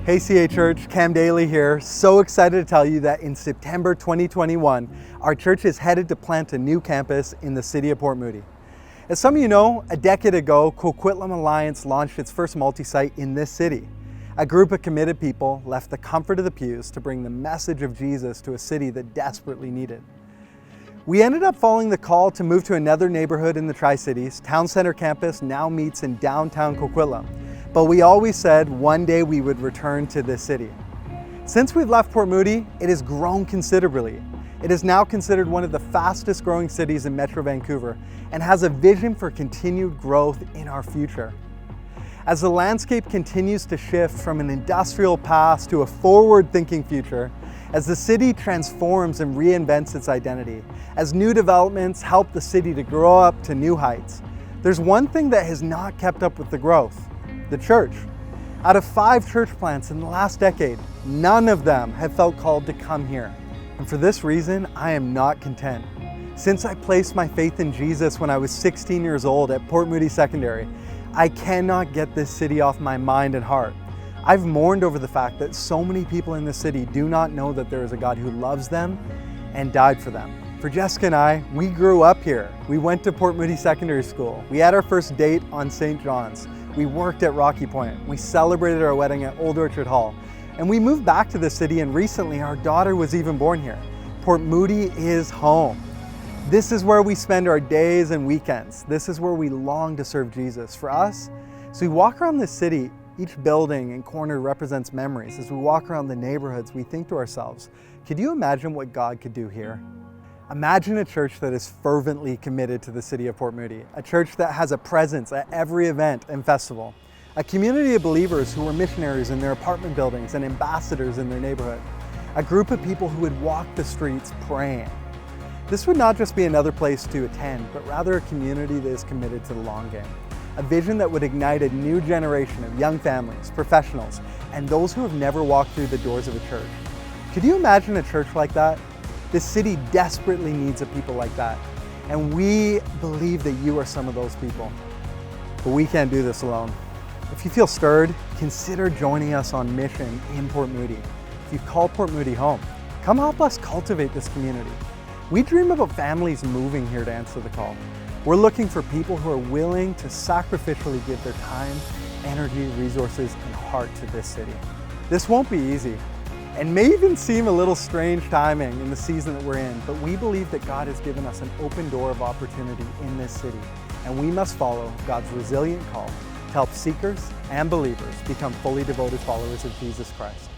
Hey CA Church, Cam Daly here. So excited to tell you that in September 2021, our church is headed to plant a new campus in the city of Port Moody. As some of you know, a decade ago, Coquitlam Alliance launched its first multi-site in this city. A group of committed people left the comfort of the pews to bring the message of Jesus to a city that desperately needed. We ended up following the call to move to another neighborhood in the Tri-Cities. Town Center campus now meets in downtown Coquitlam. But we always said one day we would return to this city. Since we've left Port Moody, it has grown considerably. It is now considered one of the fastest growing cities in Metro Vancouver and has a vision for continued growth in our future. As the landscape continues to shift from an industrial past to a forward-thinking future, as the city transforms and reinvents its identity, as new developments help the city to grow up to new heights, there's one thing that has not kept up with the growth: the church. Out of 5 church plants in the last decade, none of them have felt called to come here. And for this reason, I am not content. Since I placed my faith in Jesus when I was 16 years old at Port Moody Secondary, I cannot get this city off my mind and heart. I've mourned over the fact that so many people in this city do not know that there is a God who loves them and died for them. For Jessica and I, we grew up here. We went to Port Moody Secondary School. We had our first date on St. John's. We worked at Rocky Point. We celebrated our wedding at Old Orchard Hall. And we moved back to the city, and recently our daughter was even born here. Port Moody is home. This is where we spend our days and weekends. This is where we long to serve Jesus. For us, as we walk around this city, each building and corner represents memories. As we walk around the neighborhoods, we think to ourselves, could you imagine what God could do here? Imagine a church that is fervently committed to the city of Port Moody, a church that has a presence at every event and festival, a community of believers who are missionaries in their apartment buildings and ambassadors in their neighborhood, a group of people who would walk the streets praying. This would not just be another place to attend, but rather a community that is committed to the long game, a vision that would ignite a new generation of young families, professionals, and those who have never walked through the doors of a church. Could you imagine a church like that? This city desperately needs a people like that, and we believe that you are some of those people. But we can't do this alone. If you feel stirred, consider joining us on mission in Port Moody. If you call Port Moody home, come help us cultivate this community. We dream about families moving here to answer the call. We're looking for people who are willing to sacrificially give their time, energy, resources, and heart to this city. This won't be easy, and may even seem a little strange timing in the season that we're in, but we believe that God has given us an open door of opportunity in this city, and we must follow God's resilient call to help seekers and believers become fully devoted followers of Jesus Christ.